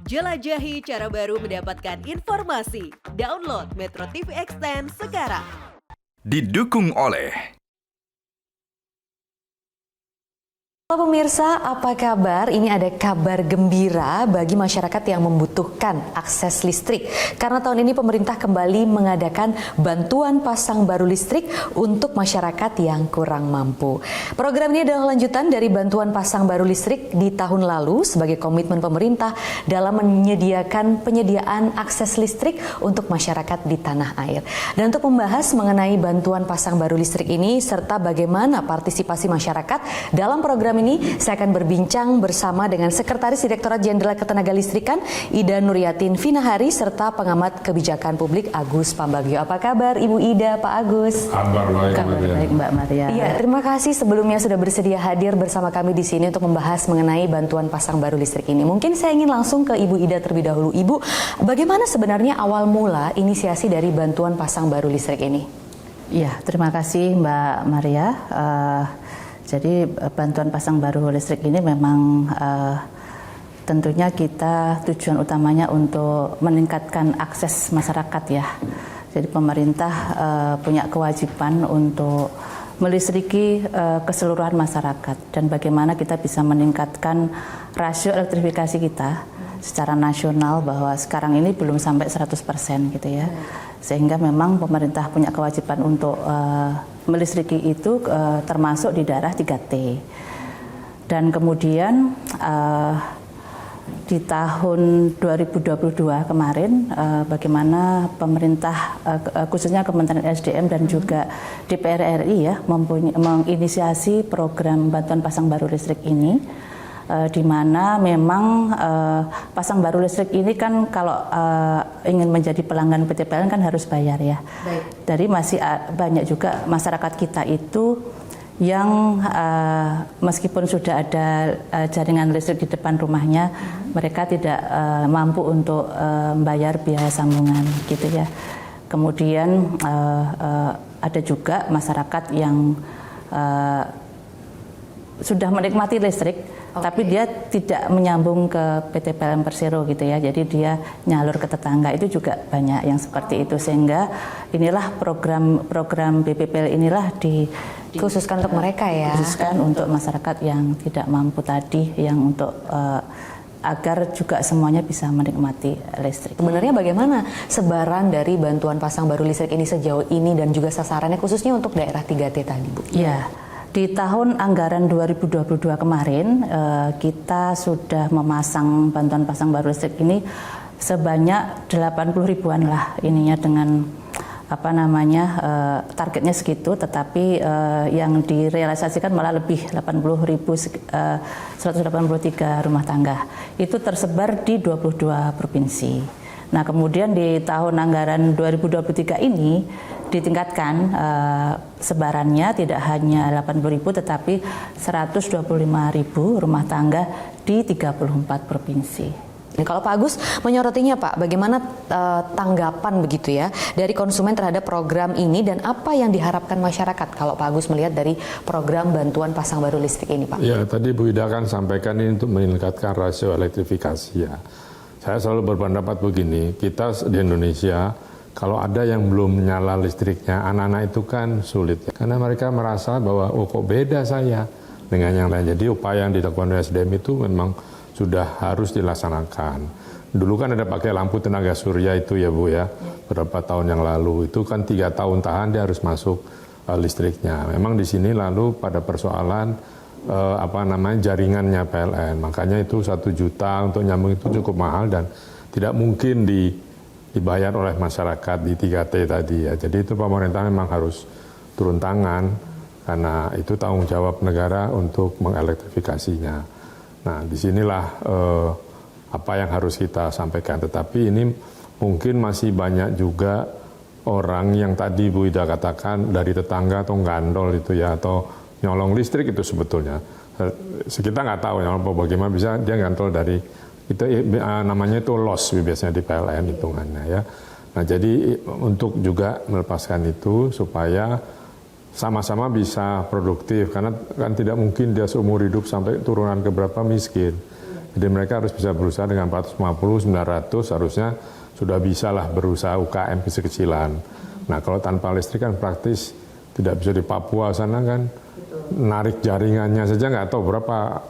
Jelajahi cara baru mendapatkan informasi. Download Metro TV Extend sekarang. Didukung oleh Halo pemirsa, apa kabar? Ini ada kabar gembira bagi masyarakat yang membutuhkan akses listrik. Karena tahun ini pemerintah kembali mengadakan bantuan pasang baru listrik untuk masyarakat yang kurang mampu. Program ini adalah lanjutan dari bantuan pasang baru listrik di tahun lalu sebagai komitmen pemerintah dalam menyediakan penyediaan akses listrik untuk masyarakat di tanah air. Dan untuk membahas mengenai bantuan pasang baru listrik ini serta bagaimana partisipasi masyarakat dalam program ini, saya akan berbincang bersama dengan Sekretaris Direktorat Jenderal Ketenagalistrikan Ida Nuriyatin Vinahari serta pengamat kebijakan publik Agus Pambagio. Apa kabar Ibu Ida, Pak Agus? Kabar baik Mbak Maria. Iya, terima kasih sebelumnya sudah bersedia hadir bersama kami di sini untuk membahas mengenai bantuan pasang baru listrik ini. Mungkin saya ingin langsung ke Ibu Ida terlebih dahulu. Ibu, bagaimana sebenarnya awal mula inisiasi dari bantuan pasang baru listrik ini? Iya, terima kasih Mbak Maria. Jadi bantuan pasang baru listrik ini memang tentunya kita tujuan utamanya untuk meningkatkan akses masyarakat ya. Jadi pemerintah punya kewajiban untuk melistriki keseluruhan masyarakat dan bagaimana kita bisa meningkatkan rasio elektrifikasi kita secara nasional bahwa sekarang ini belum sampai 100% gitu ya. Sehingga memang pemerintah punya kewajiban untuk melistriki itu termasuk di daerah 3T. Dan kemudian di tahun 2022 kemarin bagaimana pemerintah khususnya Kementerian SDM dan juga DPR RI ya menginisiasi program bantuan pasang baru listrik ini. Di mana memang pasang baru listrik ini kan kalau ingin menjadi pelanggan PT PLN kan harus bayar ya. Baik. Dari masih banyak juga masyarakat kita itu yang meskipun sudah ada jaringan listrik di depan rumahnya, mereka tidak mampu untuk membayar biaya sambungan gitu ya. Kemudian ada juga masyarakat yang sudah menikmati listrik, tapi dia tidak menyambung ke PT PLN Persero gitu ya. Jadi dia nyalur ke tetangga, itu juga banyak yang seperti itu. Sehingga inilah program BPPL inilah Khususkan untuk mereka ya. Khususkan untuk masyarakat yang tidak mampu tadi, yang untuk agar juga semuanya bisa menikmati listrik. Sebenarnya bagaimana sebaran dari bantuan pasang baru listrik ini sejauh ini dan juga sasarannya khususnya untuk daerah 3T tadi, Bu? Ya. Di tahun anggaran 2022 kemarin kita sudah memasang bantuan pasang baru listrik ini sebanyak 80 ribuan lah ininya dengan targetnya segitu, tetapi yang direalisasikan malah lebih 183 rumah tangga. Itu tersebar di 22 provinsi. Nah, kemudian di tahun anggaran 2023 ini ditingkatkan sebarannya tidak hanya 80.000 tetapi 125.000 rumah tangga di 34 provinsi. Kalau Pak Agus menyorotinya Pak, bagaimana tanggapan begitu ya dari konsumen terhadap program ini dan apa yang diharapkan masyarakat kalau Pak Agus melihat dari program bantuan pasang baru listrik ini Pak? Ya, tadi Bu Ida kan sampaikan ini untuk meningkatkan rasio elektrifikasi ya. Saya selalu berpendapat begini, kita di Indonesia kalau ada yang belum nyala listriknya, anak-anak itu kan sulit. Karena mereka merasa bahwa, oh kok beda saya dengan yang lain. Jadi upaya yang dilakukan oleh SDM itu memang sudah harus dilaksanakan. Dulu kan ada pakai lampu tenaga surya itu ya Bu ya, beberapa tahun yang lalu. Itu kan 3 tahun tahan dia harus masuk listriknya. Memang di sini lalu pada persoalan jaringannya PLN. Makanya itu 1 juta untuk nyambung itu cukup mahal dan tidak mungkin dibayar oleh masyarakat di 3T tadi ya. Jadi itu pemerintah memang harus turun tangan karena itu tanggung jawab negara untuk mengelektrifikasinya. Nah, disinilah apa yang harus kita sampaikan. Tetapi ini mungkin masih banyak juga orang yang tadi Bu Ida katakan dari tetangga atau gandol itu ya, atau nyolong listrik itu sebetulnya. Kita nggak tahu ya bagaimana bisa dia gantol dari itu namanya itu loss biasanya di PLN hitungannya ya. Nah, jadi untuk juga melepaskan itu supaya sama-sama bisa produktif karena kan tidak mungkin dia seumur hidup sampai turunan ke berapa miskin. Jadi mereka harus bisa berusaha dengan 450, 900 harusnya sudah bisa lah berusaha UKM kecil-kecilan. Nah kalau tanpa listrik kan praktis tidak bisa. Di Papua sana kan narik jaringannya saja nggak tahu berapa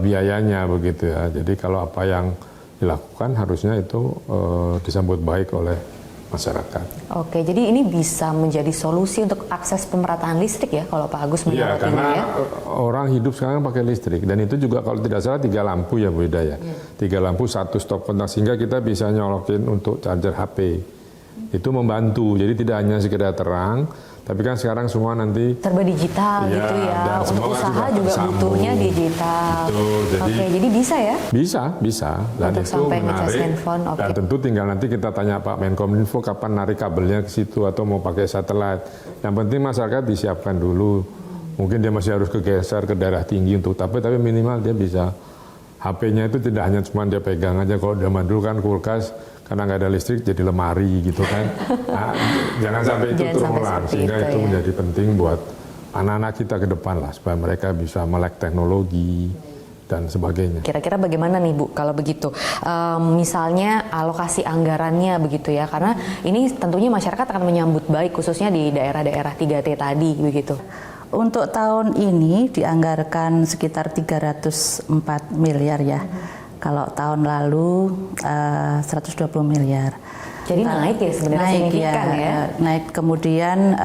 biayanya begitu ya. Jadi kalau apa yang dilakukan harusnya itu disambut baik oleh masyarakat. Oke, jadi ini bisa menjadi solusi untuk akses pemerataan listrik ya kalau Pak Agus Iya, menyoroti karena ini ya. orang hidup sekarang pakai listrik dan itu juga kalau tidak salah 3 lampu ya Bu Ida ya. 3 lampu, 1 stop kontak sehingga kita bisa nyolokin untuk charger HP. Itu membantu. Jadi tidak hanya sekedar terang, tapi kan sekarang semua nanti Serba digital Iya, gitu ya. dan Untuk semua usaha juga juga tersambung. butuhnya digital. Betul, jadi bisa ya? Bisa. Dan Untuk itu sampai ngecas menarik. handphone, oke. Dan tentu tinggal nanti kita tanya Pak Menkominfo kapan narik kabelnya ke situ atau mau pakai satelit. Yang penting masyarakat disiapkan dulu. Mungkin dia masih harus kegeser ke daerah tinggi untuk tapi minimal dia bisa. HP-nya itu tidak hanya cuma dia pegang aja. Kalau zaman dulu kan kulkas karena nggak ada listrik jadi lemari gitu kan. Nah, jangan sampai itu terulang sehingga itu ya. menjadi penting buat anak-anak kita ke depan lah supaya mereka bisa melek teknologi dan sebagainya. Kira-kira bagaimana nih Bu kalau begitu? Misalnya alokasi anggarannya begitu ya, karena ini tentunya masyarakat akan menyambut baik khususnya di daerah-daerah 3T tadi begitu. Untuk tahun ini dianggarkan sekitar 304 miliar ya. Kalau tahun lalu 120 miliar. Jadi naik ya sebenarnya, signifikan ya. Naik, kemudian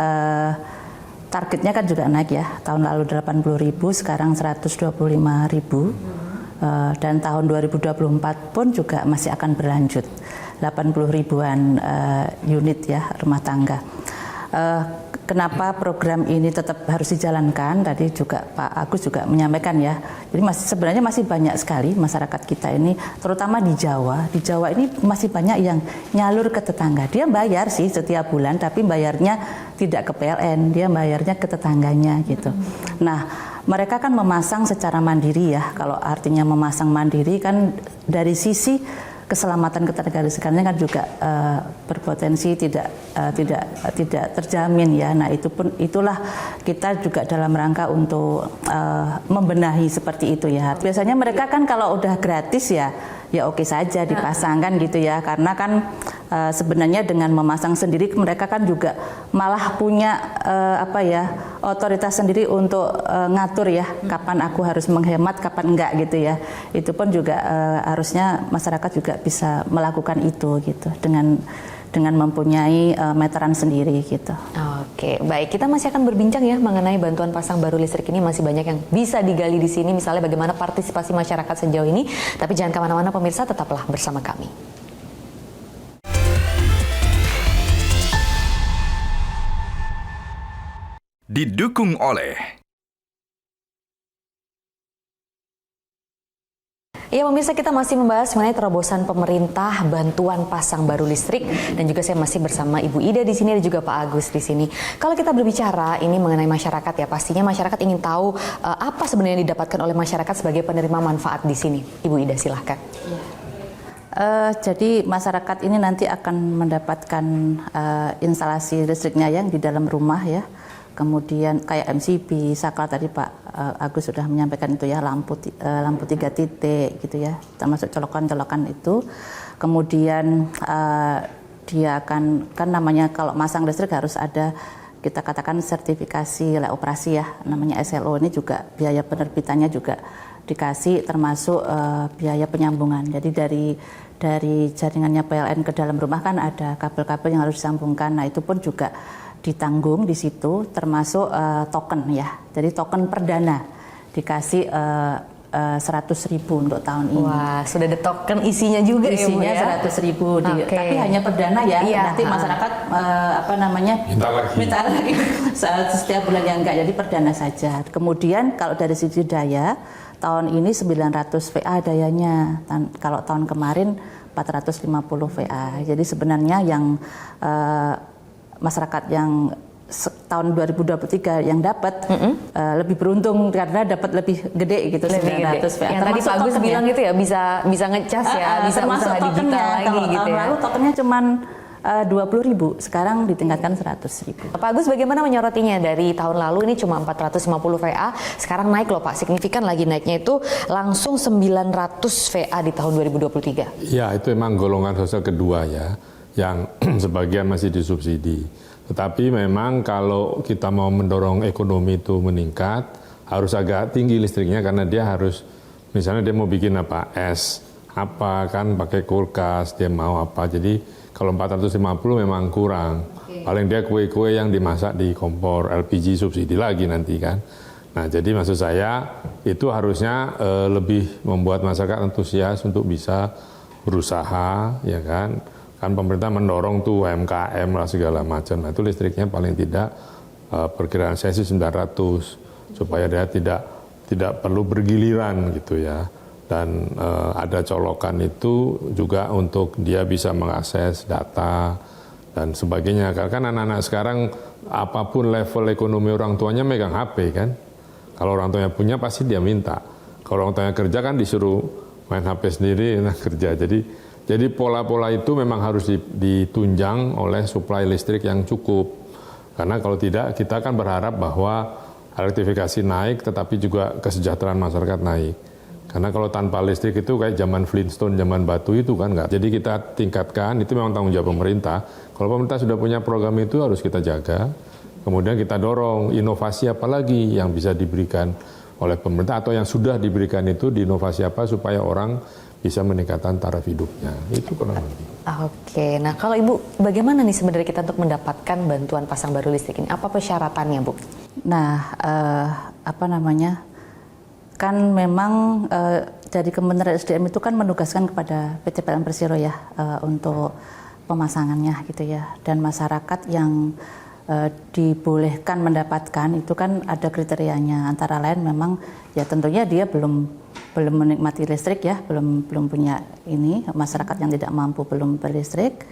targetnya kan juga naik ya. Tahun lalu 80.000, sekarang 125.000. Dan tahun 2024 pun juga masih akan berlanjut. 80 ribuan unit ya rumah tangga. Kenapa program ini tetap harus dijalankan? Tadi juga Pak Agus juga menyampaikan ya. Jadi sebenarnya masih banyak sekali masyarakat kita ini, terutama di Jawa. Di Jawa ini masih banyak yang nyalur ke tetangga. Dia bayar sih setiap bulan, tapi bayarnya tidak ke PLN, dia bayarnya ke tetangganya gitu. Nah, mereka kan memasang secara mandiri ya. Kalau artinya memasang mandiri kan dari sisi keselamatan ketenagalistrikannya kan juga berpotensi tidak terjamin ya. Nah itulah kita juga dalam rangka untuk membenahi seperti itu ya. Biasanya mereka kan kalau udah gratis ya oke saja dipasangkan gitu ya, karena kan sebenarnya dengan memasang sendiri mereka kan juga malah punya otoritas sendiri untuk ngatur ya kapan aku harus menghemat, kapan enggak gitu ya. Itu pun juga harusnya masyarakat juga bisa melakukan itu gitu dengan mempunyai meteran sendiri gitu. Oke, baik. Kita masih akan berbincang ya mengenai bantuan pasang baru listrik ini, masih banyak yang bisa digali di sini, misalnya bagaimana partisipasi masyarakat sejauh ini. Tapi jangan kemana-mana pemirsa, tetaplah bersama kami. Didukung oleh Ya pemirsa, kita masih membahas mengenai terobosan pemerintah bantuan pasang baru listrik, dan juga saya masih bersama Ibu Ida di sini dan juga Pak Agus di sini. Kalau kita berbicara ini mengenai masyarakat ya, pastinya masyarakat ingin tahu apa sebenarnya yang didapatkan oleh masyarakat sebagai penerima manfaat di sini. Ibu Ida silahkan. Jadi masyarakat ini nanti akan mendapatkan instalasi listriknya yang di dalam rumah ya. Kemudian kayak MCB, saklar tadi Pak Agus sudah menyampaikan itu ya, lampu 3 titik gitu ya, termasuk colokan-colokan itu. Kemudian dia akan, kan namanya kalau masang listrik harus ada kita katakan sertifikasi layak operasi ya, namanya SLO. Ini juga biaya penerbitannya juga dikasih, termasuk biaya penyambungan. Jadi dari jaringannya PLN ke dalam rumah kan ada kabel-kabel yang harus disambungkan. Nah itu pun juga ditanggung di situ, termasuk token ya. Jadi token perdana dikasih 100.000 untuk tahun ini. Wah, sudah ada token isinya juga isinya ya Bu ya? 100.000 tapi hanya perdana ya. Iya, Nanti masyarakat minta lagi setiap bulan yang enggak, jadi perdana saja. Kemudian kalau dari sisi daya, tahun ini 900 VA dayanya. Kalau tahun kemarin 450 VA. Jadi sebenarnya yang masyarakat yang tahun 2023 yang dapat lebih beruntung karena dapat lebih gede gitu, 900 VA. Yang tadi Pak Agus bilang itu ya, bisa ngecas ya, bisa usaha digital lagi kalau gitu tahun ya. lalu tokennya cuman 20.000, sekarang ditingkatkan 100.000. Pak Agus bagaimana menyorotinya? Dari tahun lalu ini cuma 450 VA, sekarang naik loh Pak, signifikan lagi naiknya itu langsung 900 VA di tahun 2023. Ya, itu memang golongan sosial kedua ya, yang sebagian masih disubsidi. Tetapi memang kalau kita mau mendorong ekonomi itu meningkat, harus agak tinggi listriknya karena dia harus, misalnya dia mau bikin apa, es, apa kan pakai kulkas, dia mau apa, jadi kalau 450 memang kurang. Paling dia kue-kue yang dimasak di kompor LPG subsidi lagi nanti kan. Nah, jadi maksud saya itu harusnya lebih membuat masyarakat antusias untuk bisa berusaha, ya kan. Kan pemerintah mendorong tuh UMKM lah segala macam. Nah, itu listriknya paling tidak perkiraan saya sih 900 supaya dia tidak perlu bergiliran gitu ya. Dan ada colokan itu juga untuk dia bisa mengakses data dan sebagainya. Karena kan anak-anak sekarang apapun level ekonomi orang tuanya megang HP kan. Kalau orang tuanya punya pasti dia minta. Kalau orang tuanya kerja kan disuruh main HP sendiri, nah kerja. Jadi pola-pola itu memang harus ditunjang oleh suplai listrik yang cukup. Karena kalau tidak kita akan berharap bahwa elektrifikasi naik tetapi juga kesejahteraan masyarakat naik. Karena kalau tanpa listrik itu kayak zaman Flintstone, zaman batu itu kan enggak. Jadi kita tingkatkan, itu memang tanggung jawab pemerintah. Kalau pemerintah sudah punya program itu harus kita jaga. Kemudian kita dorong inovasi apa lagi yang bisa diberikan oleh pemerintah atau yang sudah diberikan itu diinovasi apa supaya orang bisa meningkatkan taraf hidupnya. Itu kurang lebih. Oke, nah kalau Ibu bagaimana nih sebenarnya kita untuk mendapatkan bantuan pasang baru listrik ini? Apa persyaratannya Bu? Nah, kan memang dari Kementerian SDM itu kan menugaskan kepada PT PLN Persero ya untuk pemasangannya gitu ya, dan masyarakat yang dibolehkan mendapatkan itu kan ada kriterianya, antara lain memang ya tentunya dia belum menikmati listrik ya, belum punya ini, masyarakat yang tidak mampu belum berlistrik.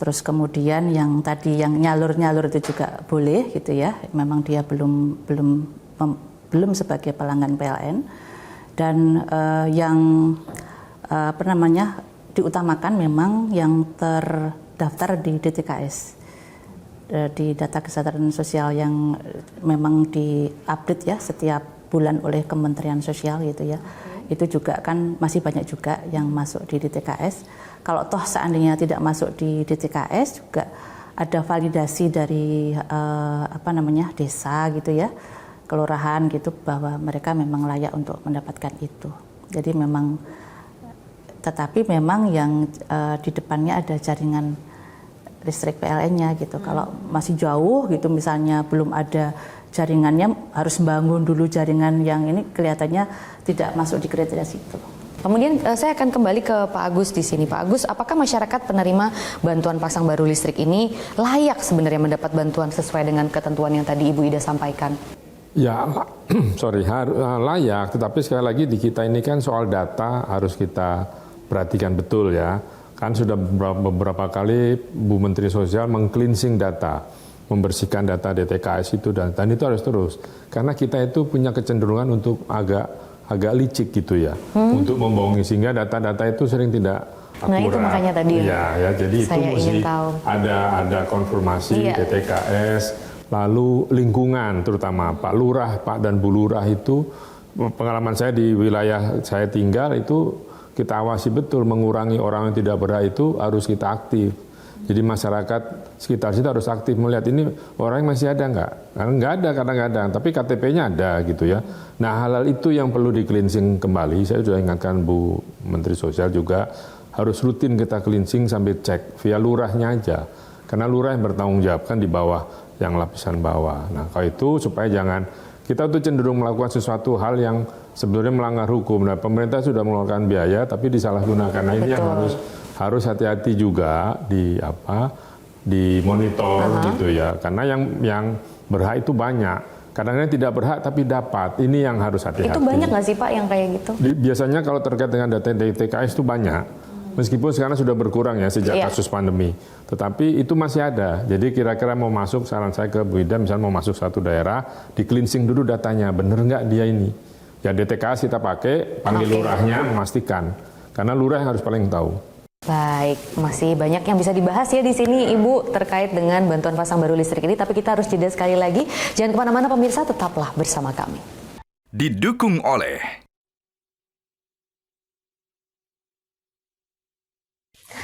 Terus kemudian yang tadi yang nyalur itu juga boleh gitu ya, memang dia belum sebagai pelanggan PLN, dan yang diutamakan memang yang terdaftar di DTKS, di data kesejahteraan sosial yang memang diupdate ya setiap bulan oleh Kementerian Sosial gitu ya. Itu juga kan masih banyak juga yang masuk di DTKS. Kalau toh seandainya tidak masuk di DTKS juga ada validasi dari desa gitu ya, kelurahan gitu, bahwa mereka memang layak untuk mendapatkan itu. Jadi memang, tetapi memang yang di depannya ada jaringan listrik PLN-nya gitu. Kalau masih jauh gitu, misalnya belum ada jaringannya, harus bangun dulu jaringan yang ini kelihatannya tidak masuk di kriteria situ. Kemudian saya akan kembali ke Pak Agus di sini. Pak Agus, apakah masyarakat penerima bantuan pasang baru listrik ini layak sebenarnya mendapat bantuan sesuai dengan ketentuan yang tadi Ibu Ida sampaikan? Ya, layak, tetapi sekali lagi di kita ini kan soal data harus kita perhatikan betul ya. Kan sudah beberapa kali Bu Menteri Sosial meng-cleansing data, membersihkan data DTKS itu, dan itu harus terus. Karena kita itu punya kecenderungan untuk agak licik gitu ya, untuk membohongi, sehingga data-data itu sering tidak akurat. Nah itu makanya tadi ya jadi itu mesti ada konfirmasi DTKS, lalu lingkungan, terutama Pak Lurah, Pak dan Bu Lurah itu, pengalaman saya di wilayah saya tinggal itu kita awasi betul, mengurangi orang yang tidak berhak itu harus kita aktif. Jadi masyarakat sekitar situ harus aktif melihat ini orang yang masih ada nggak? Karena nggak ada kadang-kadang, tapi KTP-nya ada gitu ya. Nah hal-hal itu yang perlu di-cleansing kembali. Saya sudah ingatkan Bu Menteri Sosial juga harus rutin kita cleansing sambil cek via lurahnya aja. Karena lurah yang bertanggung jawab kan di bawah, yang lapisan bawah. Nah kalau itu supaya jangan kita tuh cenderung melakukan sesuatu hal yang sebenarnya melanggar hukum. Nah pemerintah sudah mengeluarkan biaya tapi disalahgunakan. Nah ini yang harus hati-hati juga di monitor gitu ya, karena yang berhak itu banyak, kadang-kadang tidak berhak tapi dapat, ini yang harus hati-hati. Itu banyak nggak sih Pak yang kayak gitu? Biasanya kalau terkait dengan data DTKS itu banyak, meskipun sekarang sudah berkurang ya sejak kasus pandemi, tetapi itu masih ada. Jadi kira-kira mau masuk, saran saya ke Bu Ida, misalnya mau masuk satu daerah, di cleansing dulu datanya, bener nggak dia ini, ya DTKS kita pakai, panggil lurahnya memastikan, karena lurah yang harus paling tahu. Baik, masih banyak yang bisa dibahas ya di sini Ibu terkait dengan bantuan pasang baru listrik ini, tapi kita harus jeda sekali lagi. Jangan kemana-mana pemirsa, tetaplah bersama kami. Didukung oleh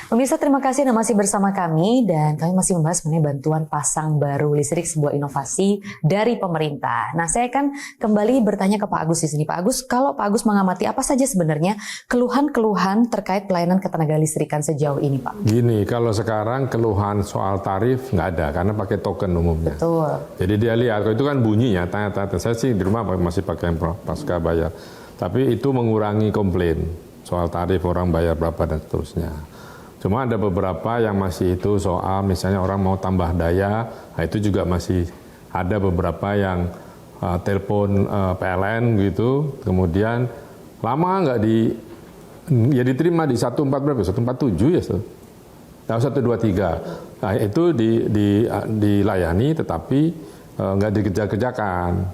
Pemirsa, terima kasih Anda masih bersama kami dan kami masih membahas mengenai bantuan pasang baru listrik, sebuah inovasi dari pemerintah. Nah, saya akan kembali bertanya ke Pak Agus di sini. Pak Agus, kalau Pak Agus mengamati apa saja sebenarnya keluhan-keluhan terkait pelayanan ketenaga listrikan sejauh ini, Pak? Gini, kalau sekarang keluhan soal tarif nggak ada karena pakai token umumnya. Betul. Jadi dia lihat, kalau itu kan bunyinya, tanya-tanya. Saya sih di rumah masih pakai yang pasca bayar. Tapi itu mengurangi komplain soal tarif orang bayar berapa dan seterusnya. Cuma ada beberapa yang masih itu soal misalnya orang mau tambah daya, nah itu juga masih ada beberapa yang telepon PLN gitu, kemudian lama nggak ya diterima di 14 berapa? 147 ya? 123. Nah itu dilayani tetapi nggak dikerjakan.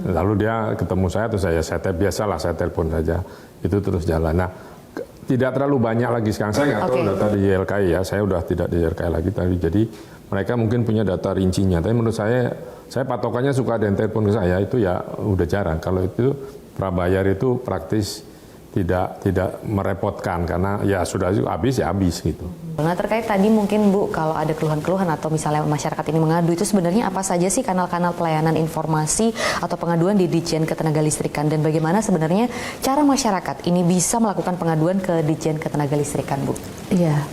Lalu dia ketemu saya, terus biasalah saya telepon saja, itu terus jalan. Nah, tidak terlalu banyak lagi sekarang. Saya nggak tahu data di YLKI ya, saya udah tidak di YLKI lagi tadi. Jadi mereka mungkin punya data rincinya. Tapi menurut saya patokannya suka ada yang telepon ke saya itu ya udah jarang. Kalau itu prabayar itu praktis tidak merepotkan karena ya sudah habis ya habis gitu. Nah, terkait tadi mungkin Bu, kalau ada keluhan-keluhan atau misalnya masyarakat ini mengadu, itu sebenarnya apa saja sih kanal-kanal pelayanan informasi atau pengaduan di Ditjen Ketenagalistrikan, dan bagaimana sebenarnya cara masyarakat ini bisa melakukan pengaduan ke Ditjen Ketenagalistrikan, Bu? Iya,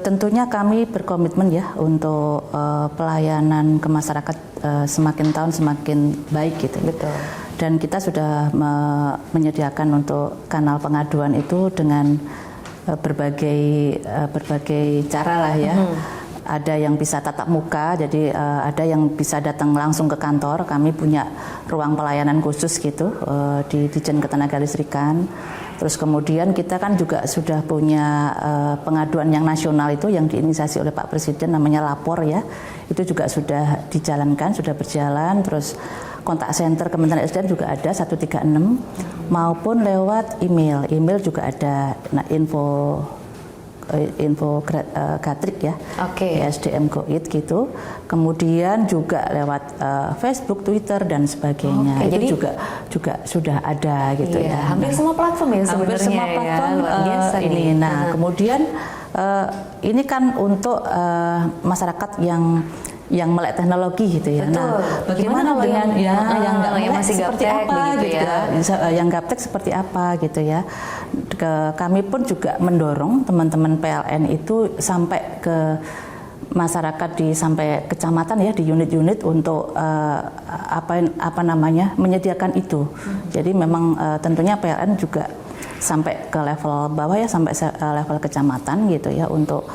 tentunya kami berkomitmen ya untuk pelayanan ke masyarakat semakin tahun semakin baik gitu. Betul. Dan kita sudah menyediakan untuk kanal pengaduan itu dengan berbagai cara lah ya. Ada yang bisa tatap muka, jadi ada yang bisa datang langsung ke kantor. Kami punya ruang pelayanan khusus gitu di Ditjen Ketenagalistrikan. Terus kemudian kita kan juga sudah punya pengaduan yang nasional itu yang diinisiasi oleh Pak Presiden, namanya Lapor ya. Itu juga sudah dijalankan, sudah berjalan. Terus kontak center Kementerian SDM juga ada 136 maupun lewat email. Email juga ada info Gatrik ya, SDM Goid gitu. Kemudian juga lewat Facebook, Twitter dan sebagainya. Itu jadi, juga sudah ada gitu ya. Hampir semua platform ya sebenarnya. Hampir semua platform ya, biasa ini. Nah, kemudian ini kan untuk masyarakat yang melek teknologi gitu ya. Betul. Nah, bagaimana dengan yang nggak melek masih seperti gaptek apa gitu ya? Yang gaptek seperti apa gitu ya. Kami pun juga mendorong teman-teman PLN itu sampai ke masyarakat sampai kecamatan ya, di unit-unit untuk menyediakan itu. Jadi memang tentunya PLN juga sampai ke level bawah ya, sampai level kecamatan gitu ya untuk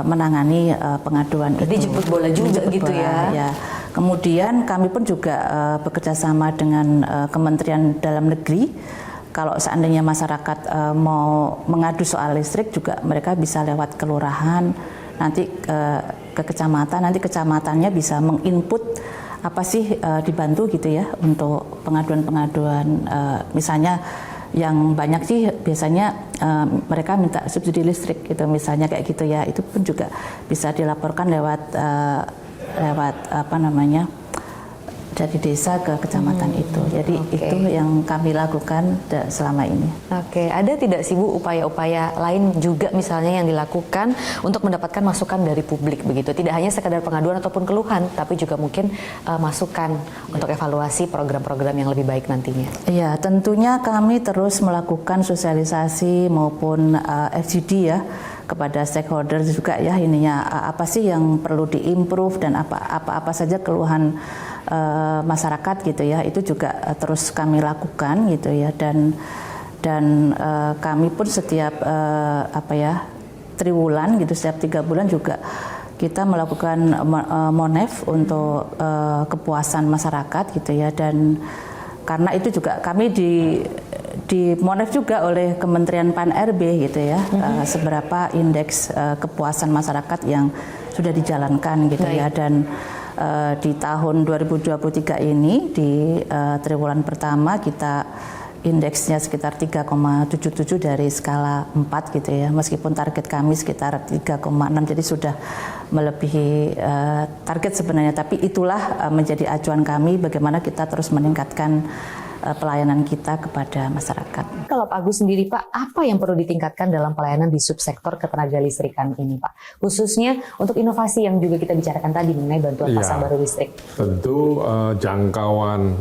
menangani pengaduan itu. Jadi jemput bola juga gitu ya. Kemudian kami pun juga bekerja sama dengan Kementerian Dalam Negeri. Kalau seandainya masyarakat mau mengadu soal listrik juga mereka bisa lewat kelurahan, nanti ke kecamatan, nanti kecamatannya bisa menginput apa sih dibantu gitu ya untuk pengaduan-pengaduan, misalnya yang banyak sih biasanya mereka minta subsidi listrik gitu misalnya kayak gitu ya, itu pun juga bisa dilaporkan lewat dari desa ke kecamatan itu. Jadi itu yang kami lakukan selama ini. Ada tidak sih Bu upaya-upaya lain juga misalnya yang dilakukan untuk mendapatkan masukan dari publik begitu? Tidak hanya sekedar pengaduan ataupun keluhan, tapi juga mungkin masukan untuk evaluasi program-program yang lebih baik nantinya. Iya, tentunya kami terus melakukan sosialisasi maupun FGD ya kepada stakeholder juga ya, ininya apa sih yang perlu diimprove dan apa saja keluhan masyarakat gitu ya, itu juga terus kami lakukan gitu ya, dan kami pun setiap triwulan gitu, setiap 3 bulan juga kita melakukan monef untuk kepuasan masyarakat gitu ya, dan karena itu juga kami di monef juga oleh Kementerian Pan-RB gitu ya, seberapa indeks kepuasan masyarakat yang sudah dijalankan gitu ya, dan di tahun 2023 ini di triwulan pertama kita indeksnya sekitar 3,77 dari skala 4 gitu ya, meskipun target kami sekitar 3,6, jadi sudah melebihi target sebenarnya, tapi itulah menjadi acuan kami bagaimana kita terus meningkatkan pelayanan kita kepada masyarakat. Kalau Pak Agus sendiri Pak, apa yang perlu ditingkatkan dalam pelayanan di subsektor ketenaga listrikan ini Pak? Khususnya untuk inovasi yang juga kita bicarakan tadi mengenai bantuan pasang baru listrik. Tentu jangkauan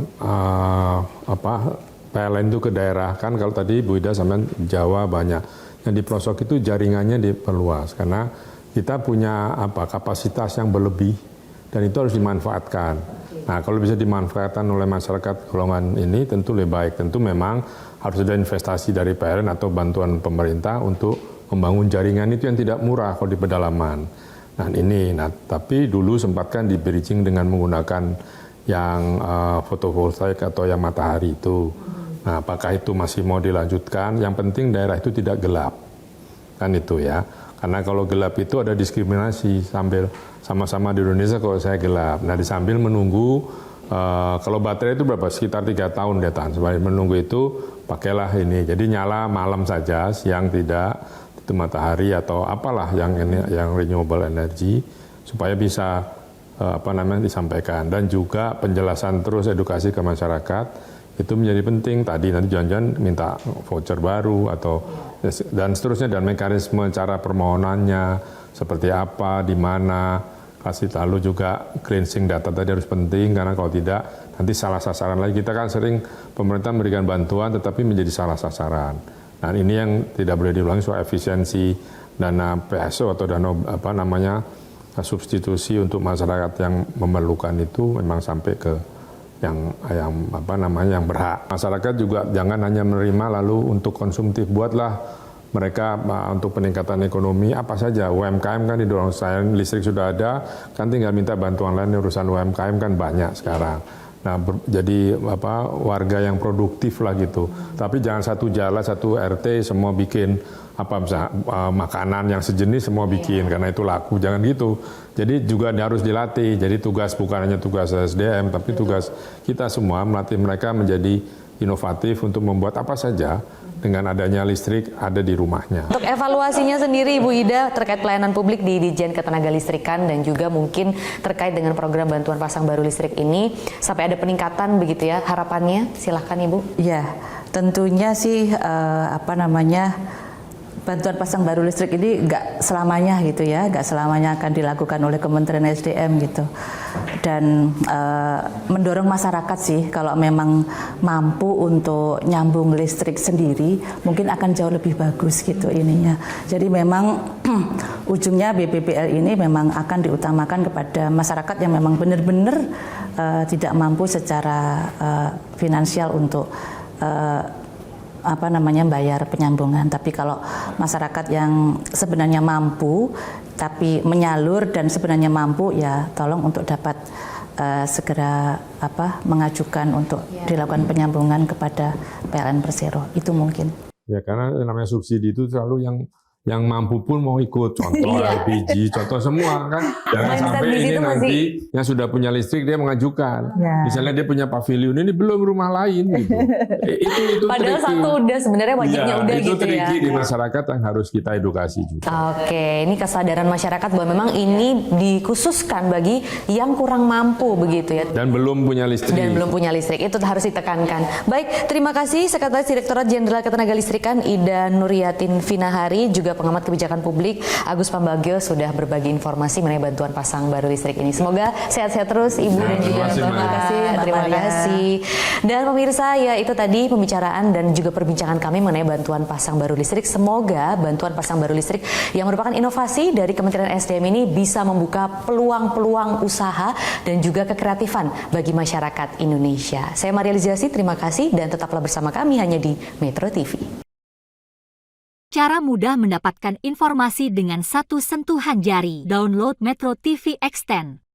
PLN itu ke daerah, kan kalau tadi Bu Ida sampai Jawa banyak. Yang di pelosok itu jaringannya diperluas karena kita punya kapasitas yang berlebih dan itu harus dimanfaatkan. Nah, kalau bisa dimanfaatkan oleh masyarakat golongan ini tentu lebih baik. Tentu memang harus ada investasi dari PLN atau bantuan pemerintah untuk membangun jaringan itu yang tidak murah kalau di pedalaman. Tapi dulu sempatkan di bridging dengan menggunakan yang fotovoltaik atau yang matahari itu. Nah, apakah itu masih mau dilanjutkan? Yang penting daerah itu tidak gelap. Kan itu ya. Karena kalau gelap itu ada diskriminasi sambil sama-sama di Indonesia kalau saya gelap. Nah, sambil menunggu kalau baterai itu berapa? Sekitar 3 tahun dia tahan. Sambil menunggu itu pakailah ini. Jadi nyala malam saja, siang tidak. Itu matahari atau apalah yang renewable energy supaya bisa disampaikan, dan juga penjelasan terus edukasi ke masyarakat itu menjadi penting. Tadi nanti jangan-jangan minta voucher baru atau dan seterusnya, dan mekanisme cara permohonannya seperti apa, di mana, kasih lalu juga cleansing data tadi harus penting karena kalau tidak nanti salah sasaran lagi. Kita kan sering pemerintah memberikan bantuan tetapi menjadi salah sasaran. Nah, ini yang tidak boleh diulangi soal efisiensi dana PSO atau dana substitusi untuk masyarakat yang memerlukan itu memang sampai ke yang berhak. Masyarakat juga jangan hanya menerima lalu untuk konsumtif, buatlah mereka untuk peningkatan ekonomi apa saja. UMKM kan didorong, selain listrik sudah ada, kan tinggal minta bantuan lain, urusan UMKM kan banyak sekarang. Nah, jadi warga yang produktif lah gitu. Tapi jangan satu jalan, satu RT semua bikin makanan yang sejenis semua bikin karena itu laku, jangan gitu. Jadi juga harus dilatih. Jadi tugas bukan hanya tugas SDM, tapi tugas kita semua melatih mereka menjadi inovatif untuk membuat apa saja dengan adanya listrik ada di rumahnya. Untuk evaluasinya sendiri Ibu Ida terkait pelayanan publik di Ditjen Ketenagalistrikan dan juga mungkin terkait dengan program bantuan pasang baru listrik ini sampai ada peningkatan begitu ya, harapannya silahkan Ibu. Ya, tentunya sih bantuan pasang baru listrik ini nggak selamanya gitu ya, nggak selamanya akan dilakukan oleh Kementerian SDM gitu. Dan mendorong masyarakat sih kalau memang mampu untuk nyambung listrik sendiri mungkin akan jauh lebih bagus gitu ininya. Jadi memang ujungnya BPPL ini memang akan diutamakan kepada masyarakat yang memang benar-benar tidak mampu secara finansial untuk bayar penyambungan. Tapi kalau masyarakat yang sebenarnya mampu tapi menyalur dan sebenarnya mampu, ya tolong untuk dapat segera mengajukan untuk dilakukan penyambungan kepada PLN Persero. Itu mungkin. Ya, karena namanya subsidi itu selalu yang mampu pun mau ikut, contoh LPG, contoh semua kan. Jangan sampai ini nanti yang sudah punya listrik dia mengajukan. Ya. Misalnya dia punya pavilion, ini belum rumah lain gitu. itu padahal tricky. Satu udah sebenarnya wajibnya udah itu gitu ya. Itu tricky di masyarakat yang harus kita edukasi juga. Oke, ini kesadaran masyarakat bahwa memang ini dikhususkan bagi yang kurang mampu begitu ya. Dan belum punya listrik. Itu harus ditekankan. Baik, terima kasih Sekretaris Direktorat Jenderal Ketenagalistrikan Ida Nuriyatin Vinahari, juga pengamat kebijakan publik Agus Pambagio sudah berbagi informasi mengenai bantuan pasang baru listrik ini. Semoga sehat-sehat terus Ibu dan juga terima kasih. Dan pemirsa, ya itu tadi pembicaraan dan juga perbincangan kami mengenai bantuan pasang baru listrik. Semoga bantuan pasang baru listrik yang merupakan inovasi dari Kementerian SDM ini bisa membuka peluang-peluang usaha dan juga kekreatifan bagi masyarakat Indonesia. Saya Maria Liziasi, terima kasih dan tetaplah bersama kami hanya di Metro TV. Cara mudah mendapatkan informasi dengan satu sentuhan jari. Download Metro TV Extend.